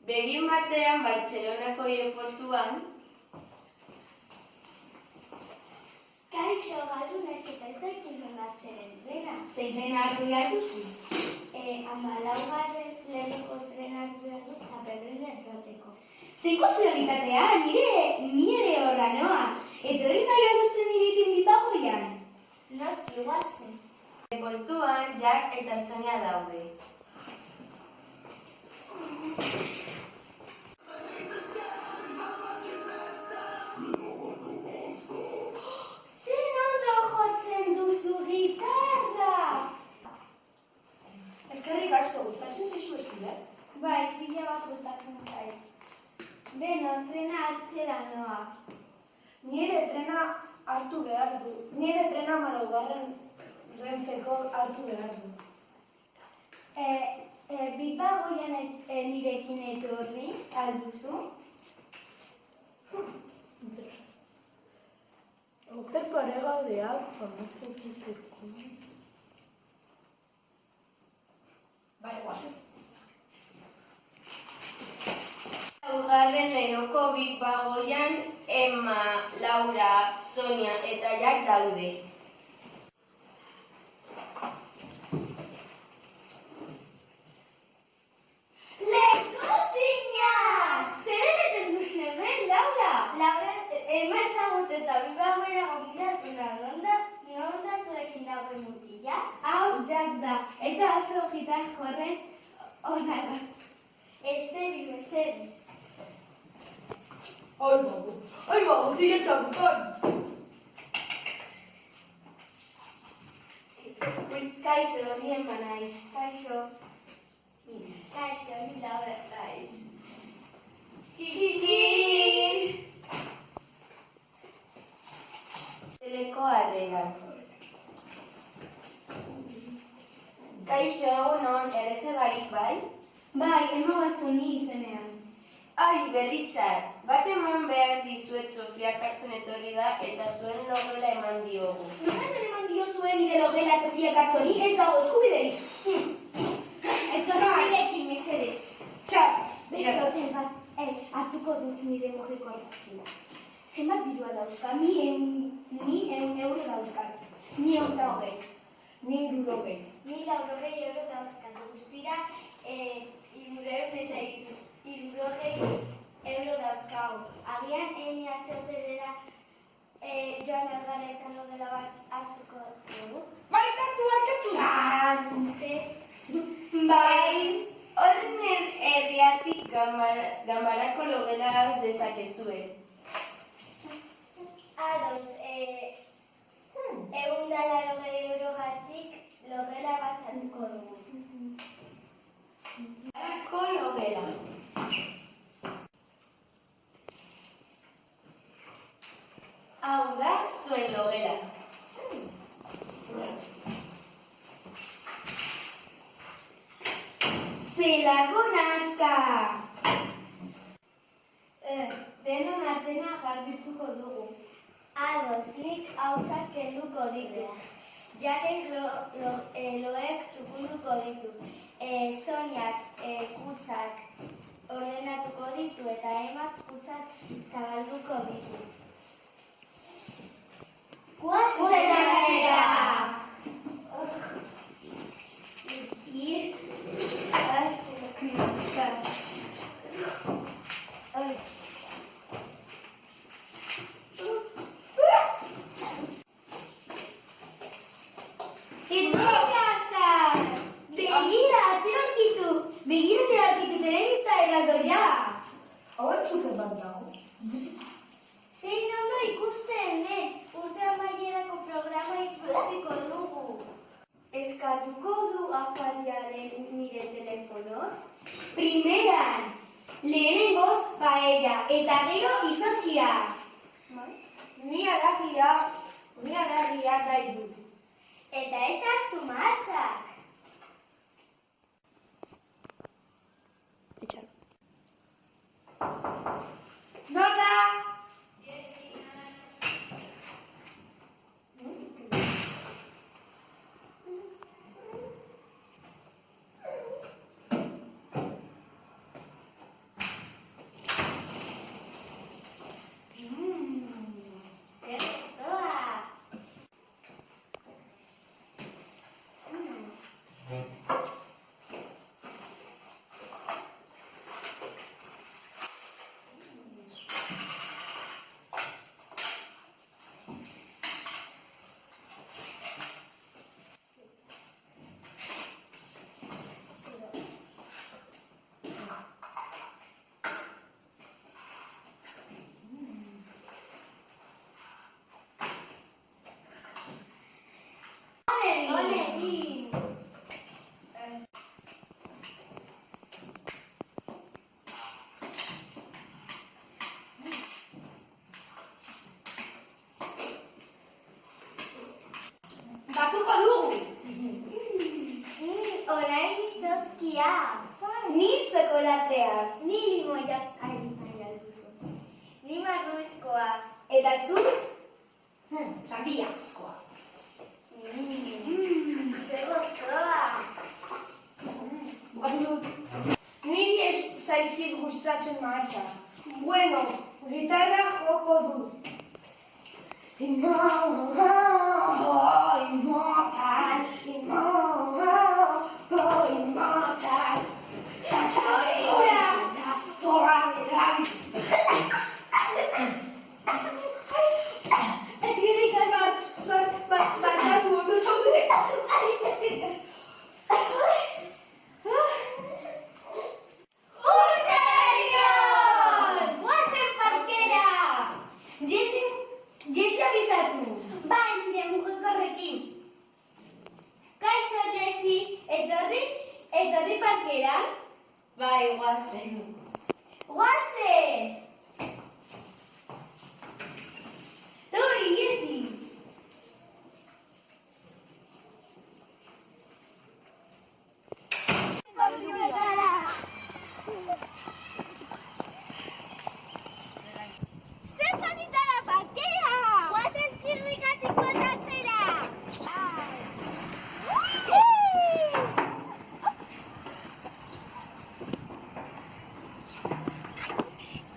Begin batean Bartzelonako aireportuan Kaixo, galdu naiz eta ez dakit non hartzen trena. Zein trena hartu behar duzu? 14. leheneko trena hartu behar dut Zaperrera joateko. Zein kasualitatea, ni ere horra noa. Etorri nahi baduzu nirekin Bilbagoian? Noski, guazen. aireportuan Jack eta Sonia daude. Zer ondo jotzen duzu gitarra! Eskerrik asko, gustatzen zaizu estila? Bai, pila bat gustatzen zait. Beno, trena hartzera noa. Nire trena hartu behar du. Nire trena 4. Renfeko hartu behar du. Bilbagoian nirekin etorri, alduzu? Oker paregabeak famatzeko. Bai, guazen. Laugarren leroko Bilbagoian Emma, Laura, Sonia eta Jack daude. Lekuzina! Zer egiten duzu hemen, Laura? Laura, Emma ezagut eta Bilbagoera gonbidatu nonda zuekin dagoen mutila. Hau Jack da, eta oso gitar jorren ona da. Ezeri mesedez. Ai bago, tira txapukan! Kaixo, ni Emma naiz. Kaixo, ni Laura naiz. Txitxin! Teleko harrera. Kaixo, egunon, erreserbarik bai? Bai, Emma bat Soni izenean. Ai, berritzar, bat eman behar dizuet Sofia Carson etorri da eta zuen logela eman diogu. Nozaten eman dio zuen nire logela Sofia Carzoni ez dago eskubiderik. Etorri zilekin, mesedez. Txar! Beste hotel bat, hartuko dut nire mojiko arrakila. Zenbat dirua dauzka? Ni 100 euro dauzkat. Ni 120. Ni 60. Ni 80 euro dauzkat. Guztira, 360 euro dauzkagu. Agian, eni atzeotelera joan algara eta logela bat hartuko dugu. Barkatu! Txantze! Bai, horren erdiatik ganbarako logela az dezakezue. Ados, 180 eurogatik logela bat hartuko dugu. Ganbarako logela. Hau da zuen logela. Zelako nazka! Denon artena garbituko dugu. Ados, nik hautsak kenduko ditu. Jakek loek txukunduko ditu. Soniak kutzak ordenatuko ditu eta Emak kutzak zabalduko ditu. Guazenera! Begira zer aurkitu telebista erraldoia! Hauek txuken bat dago. Zein ondo ikusten, urte amaierako programa ikusiko dugu. Eskatuko du afariaren nire telefonoz? Primeran, lehenengoz paella eta gero izozkia. Ni aragia nahi dut. Eta ez ahaztu mahatzak. Nor da? Honekin. Batuko dugu! Orain izozkia. Ni txokolatea. Ni limoia. Ai, nahi duzu. Ni marruizkoa. Eta zu? Sandiazkoa. Zer gozoa. Bukatu dut. Niri ez zaizkit gustatzen martxa. Bueno, gitarra joko dut. Immortal, immortal, immortal. Eskerrik asko. Barkatu, ondo zaude. Eskerrik asko. Urterion! Guazen parkera! Jesi abizatu. Bai, nire mugikorrekin. Kaixo, Jesi, etorri parkeran? Bai, guazen. Guazen! Tori, Jesi. Zer bonita la parkera! Guazen zirrikatik botatzera!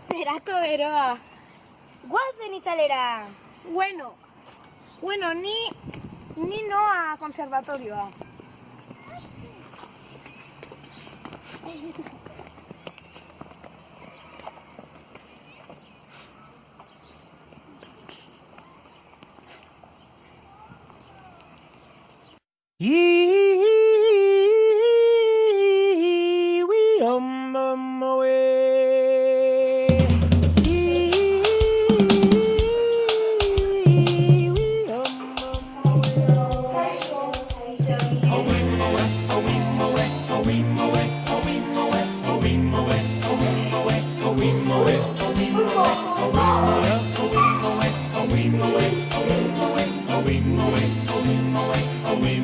Zerako beroa. Guazen itzalera! Bueno, ni noa konservatorioa. Away,